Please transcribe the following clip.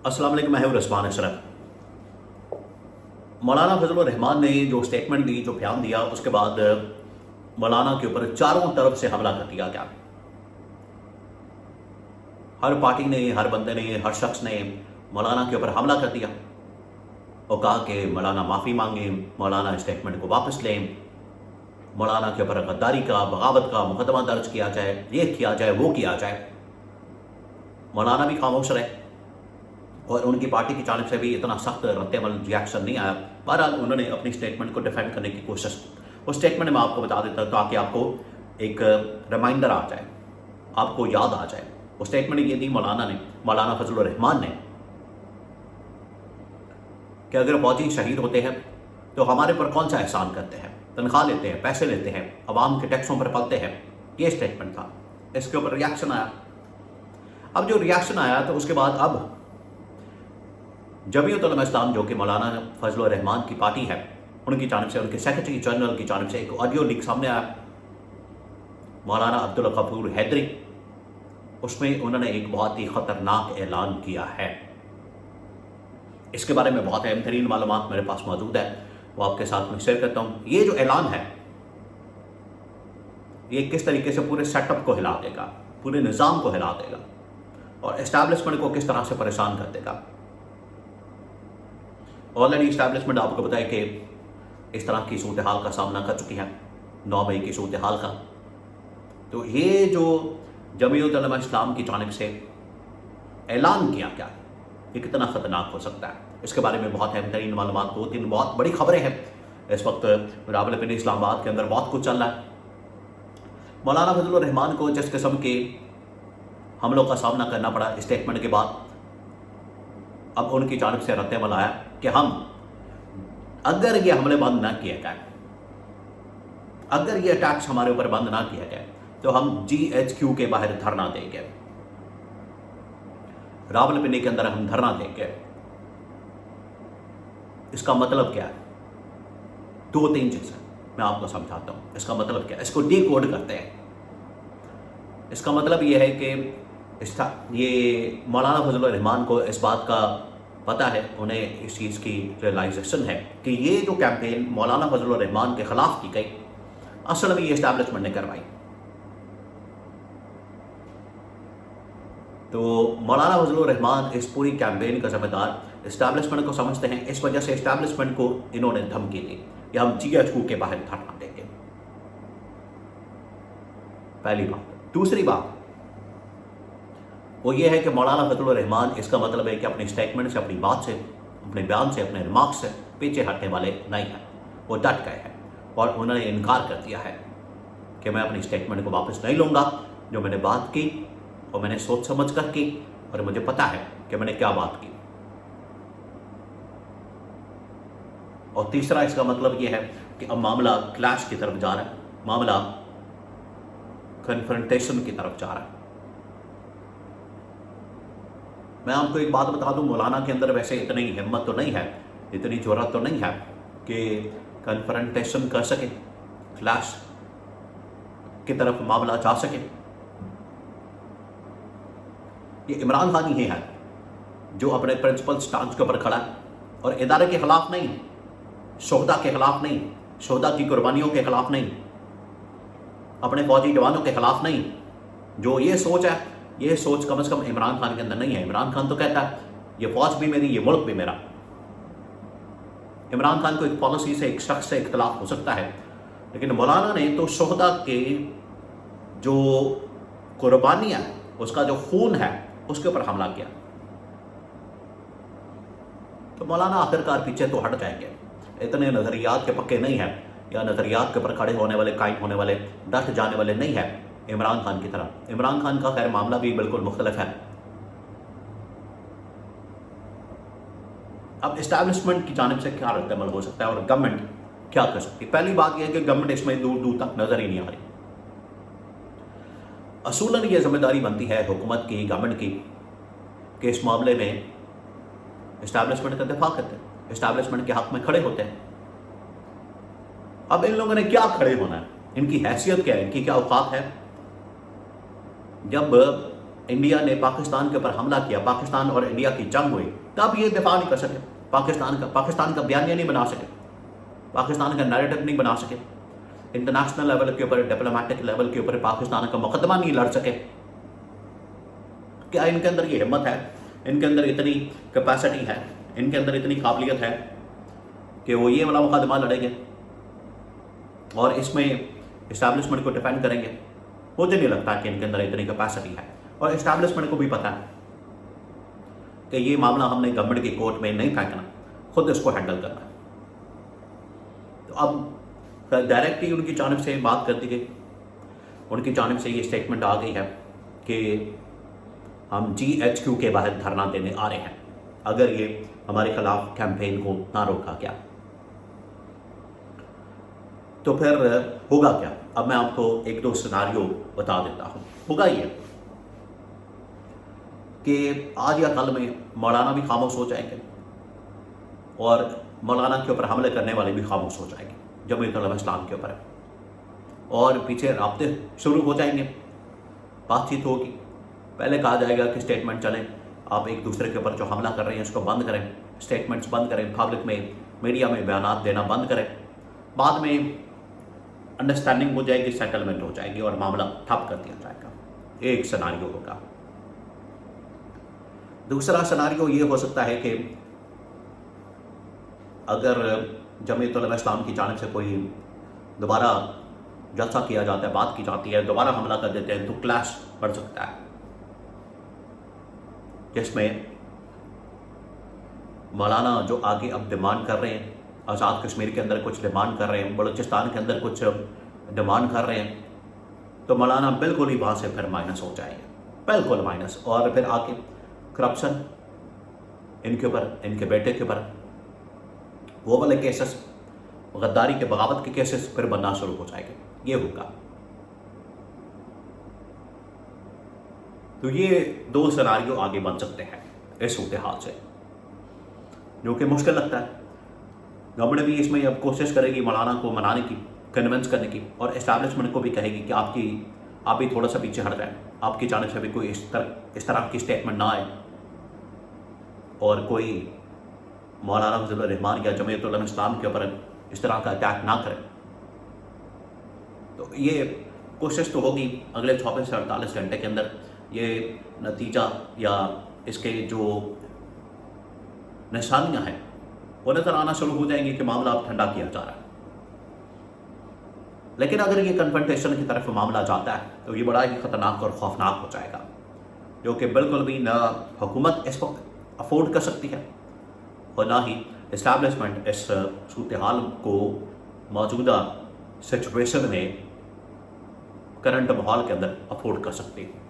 अस्सलाम वालेकुम, मैं हूं उस्मान अशरफ। मौलाना फजल रहमान ने जो स्टेटमेंट दी, जो बयान दिया, उसके बाद मौलाना के ऊपर चारों तरफ से हमला कर दिया गया। हर पार्टी ने, हर बंदे ने, हर शख्स ने मौलाना के ऊपर हमला कर दिया और कहा कि मौलाना माफ़ी मांगे, मौलाना स्टेटमेंट को वापस लें, मौलाना के ऊपर गद्दारी का, बगावत का मुकदमा दर्ज किया जाए, ये किया जाए, वो किया जाए। मौलाना भी खामोश रहे और उनकी पार्टी की जानिब से भी इतना सख्त रद्द-ए-अमल रिएक्शन नहीं आया। बहरहाल उन्होंने अपनी स्टेटमेंट को डिफेंड करने की कोशिश की। उस स्टेटमेंट में आपको बता देता हूँ ताकि आपको एक रिमाइंडर आ जाए, आपको याद आ जाए। वो स्टेटमेंट ये दी मौलाना फजल रहमान ने कि अगर फौजी शहीद होते हैं तो हमारे पर कौन सा एहसान करते हैं, तनख्वाह लेते हैं, पैसे लेते हैं, अवाम के टैक्सों पर पलते हैं। ये स्टेटमेंट था। इसके ऊपर रिएक्शन आया। अब जो रिएक्शन आया तो उसके बाद अब जमीयत उलमा इस्लाम, जो कि मौलाना फजल रहमान की पार्टी है, उनकी जानिब से, उनके सेक्रेटरी जनरल की जानिब से एक ऑडियो लीक सामने आया। मौलाना अब्दुल गफूर हैदरी, उसमें उन्होंने एक बहुत ही ख़तरनाक ऐलान किया है। इसके बारे में बहुत अहम तरीन मालूमात मेरे पास मौजूद है, वो आपके साथ में शेयर करता हूँ। ये जो ऐलान है, ये किस तरीके से पूरे सेटअप को हिला देगा, पूरे निज़ाम को हिला देगा और एस्टैब्लिशमेंट को किस तरह से परेशान कर देगा। ऑलरेडी इस्टेब्लिशमेंट आपको बताया कि इस तरह की सूरत हाल का सामना कर चुकी है, 9 मई की सूरत हाल का। तो ये जो जमीयत उलमा इस्लाम की जानिब से ऐलान किया गया, ये कितना ख़तरनाक हो सकता है, इसके बारे में बहुत अहम तरीन मालूमात, 2-3 बहुत बड़ी खबरें हैं। इस वक्त रावलपिंडी इस्लामाबाद के अंदर बहुत कुछ चल रहा है। मौलाना फजल रहमान को जिस किस्म के हमलों का सामना करना पड़ा स्टेटमेंट के बाद, अब उनकी जानिब से रद्द-ए-अमल आया कि हम, अगर ये हमले बंद ना किए गए, अगर ये अटैक्स हमारे ऊपर बंद ना किया गया, तो हम GHQ के बाहर धरना देंगे, रावलपिंडी के अंदर हम धरना देंगे। इसका मतलब क्या है? 2-3 चीजें मैं आपको समझाता हूं। इसका मतलब क्या है, इसको डीकोड करते हैं। इसका मतलब ये है कि ये मौलाना फजल रहमान को इस बात का पता है, उन्हें इस चीज़ की रियलाइजेशन है कि ये जो कैंपेन मौलाना फजल रहमान के ख़िलाफ़ की गई, असल में ये इस्टेब्लिशमेंट ने करवाई। तो मौलाना फजल रहमान इस पूरी कैंपेन का ज़िम्मेदार इस्टेब्लिशमेंट को समझते हैं। इस वजह से इस्टेब्लिशमेंट को इन्होंने धमकी दी कि हम GHQ के बाहर धरना देंगे। पहली बात। दूसरी बात वो ये है कि मौलाना फजल रहमान, इसका मतलब है कि अपनी स्टेटमेंट से, अपनी बात से, अपने बयान से, अपने रिमार्क से पीछे हटने वाले नहीं हैं। वो डट गए हैं और उन्होंने इनकार कर दिया है कि मैं अपनी स्टेटमेंट को वापस नहीं लूँगा। जो मैंने बात की और मैंने सोच समझ कर की और मुझे पता है कि मैंने क्या बात की। और तीसरा इसका मतलब ये है कि अब मामला क्लैश की तरफ जा रहा है, मामला कन्फ्रंटेशन की तरफ जा रहा है। मैं आपको एक बात बता दूं, मौलाना के अंदर वैसे इतनी हिम्मत तो नहीं है, इतनी ज़रूरत तो नहीं है कि कन्फ्रंटेशन कर सके, क्लैश की तरफ मामला जा सके। ये इमरान खान ही है जो अपने प्रिंसिपल स्टांस के ऊपर खड़ा है और इदारे के खिलाफ नहीं, शोहदा के खिलाफ नहीं, शोहदा की कुर्बानियों के खिलाफ नहीं, अपने फौजी जवानों के खिलाफ नहीं। जो ये सोच है, ये सोच कम से कम इमरान खान के अंदर नहीं है। इमरान खान तो कहता है ये फौज भी मेरी, ये मुल्क भी मेरा। इमरान खान को एक पॉलिसी से, एक शख्स से इख्तलाफ हो सकता है, लेकिन मौलाना ने तो शोहदा के जो कुर्बानियां, उसका जो खून है, उसके ऊपर हमला किया। तो मौलाना आखिरकार पीछे तो हट जाएंगे, इतने नजरियात के पक्के नहीं है, या नजरियात के ऊपर खड़े होने वाले, कायम होने वाले, डट जाने वाले नहीं है इमरान खान की तरह। इमरान खान का खैर मामला भी बिल्कुल मुख्तलिफ है। अब इस्टेब्लिशमेंट की जानिब से क्या रद्द-ए-अमल हो सकता है और गवर्नमेंट क्या कर सकती है? पहली बात यह है कि गवर्नमेंट इसमें दूर दूर तक नजर ही नहीं आ रही। असूलन ये जिम्मेदारी बनती है हुकूमत की, गवर्नमेंट की, कि इस मामले में इस्टेब्लिशमेंट का दिफा करते हैं, इस्टेब्लिशमेंट के हक में खड़े होते हैं। अब इन लोगों ने क्या खड़े होना है, इनकी हैसियत क्या है, इनकी क्या औकात है? जब انڈیا نے پاکستان کے اوپر حملہ کیا، پاکستان اور انڈیا کی جنگ ہوئی، تب یہ دفاع نہیں کر سکے پاکستان کا بیانیہ نہیں بنا سکے، پاکستان کا نیریٹو نہیں بنا سکے، انٹرنیشنل لیول کے اوپر، ڈپلومیٹک لیول کے اوپر پاکستان کا مقدمہ نہیں لڑ سکے. کیا ان کے اندر یہ ہمت ہے، ان کے اندر اتنی کیپیسٹی ہے، ان کے اندر اتنی قابلیت ہے کہ وہ یہ والا مقدمہ لڑیں گے اور اس میں اسٹیبلشمنٹ کو ڈیفینڈ کریں گے؟ مجھے نہیں لگتا کہ ان کے اندر اتنی کیپیسٹی ہے. اور اسٹیبلشمنٹ کو بھی پتہ ہے کہ یہ معاملہ ہم نے گورنمنٹ کی کورٹ میں نہیں پھینکنا، خود اس کو ہینڈل کرنا ہے. تو اب ڈائریکٹلی ان کی جانب سے بات کر دی گئی، ان کی جانب سے یہ اسٹیٹمنٹ آ گئی ہے کہ ہم GHQ کے باہر دھرنا دینے آ رہے ہیں اگر یہ ہمارے خلاف کیمپین کو نہ روکا گیا. تو پھر ہوگا کیا؟ اب میں آپ کو ایک دو سیناریو بتا دیتا ہوں. ہوگا یہ کہ آج یا کل میں مولانا بھی خاموش ہو جائیں گے اور مولانا کے اوپر حملے کرنے والے بھی خاموش ہو جائیں گے جمعیت علماء اسلام کے اوپر، اور پیچھے رابطے شروع ہو جائیں گے، بات چیت ہوگی. پہلے کہا جائے گا کہ اسٹیٹمنٹ چلیں، آپ ایک دوسرے کے اوپر جو حملہ کر رہے ہیں اس کو بند کریں، اسٹیٹمنٹس بند کریں، پبلک میں میڈیا میں بیانات دینا بند کریں. بعد میں انڈرسٹینڈنگ ہو جائے گی، سیٹلمنٹ ہو جائے گی اور معاملہ ٹھپ کر دیا جائے گا. ایک سیناریو ہوگا. دوسرا سیناریو یہ ہو سکتا ہے کہ اگر جمعیت علماء اسلام کی جانب سے کوئی دوبارہ جلسہ کیا جاتا ہے، بات کی جاتی ہے، دوبارہ حملہ کر دیتے ہیں، تو کلیش بڑھ سکتا ہے جس میں مولانا جو آگے اب ڈیمانڈ کر رہے ہیں، آزاد کشمیر کے اندر کچھ ڈیمانڈ کر رہے ہیں، بلوچستان کے اندر کچھ ڈیمانڈ کر رہے ہیں، تو مولانا بالکل ہی وہاں سے پھر مائنس ہو جائے گا، بالکل مائنس. اور پھر آگے کرپشن ان کے اوپر، ان کے بیٹے کے اوپر وہ والے کیسز، غداری کے، بغاوت کے کیسز پھر بننا شروع ہو جائے گے. یہ ہوگا. تو یہ دو سیناریو آگے بن سکتے ہیں اس صورتحال سے، جو کہ مشکل لگتا ہے. گورنمنٹ بھی اس میں اب کوشش کرے گی مولانا کو منانے کی، کنونس کرنے کی، اور اسٹیبلشمنٹ کو بھی کہے گی کہ آپ بھی تھوڑا سا پیچھے ہٹ جائیں، آپ کی جانب سے بھی کوئی اس طرح کی اسٹیٹمنٹ نہ آئے اور کوئی مولانا فضل الرحمان یا جمعیت علماء اسلام کے اوپر اس طرح کا اٹیک نہ کرے. تو یہ کوشش تو ہوگی اگلے 24 سے 48 گھنٹے کے اندر یہ نتیجہ یا اس کے جو نشانیاں ہیں وہ نظر آنا شروع ہو جائیں گی کہ معاملہ اب ٹھنڈا کیا جا رہا ہے. لیکن اگر یہ کنفرنٹیشن کی طرف معاملہ جاتا ہے تو یہ بڑا ہی خطرناک اور خوفناک ہو جائے گا، جو کہ بالکل بھی نہ حکومت اس وقت افورڈ کر سکتی ہے اور نہ ہی اسٹیبلشمنٹ اس صورتحال کو موجودہ سچویشن میں، کرنٹ ماحول کے اندر افورڈ کر سکتی ہے.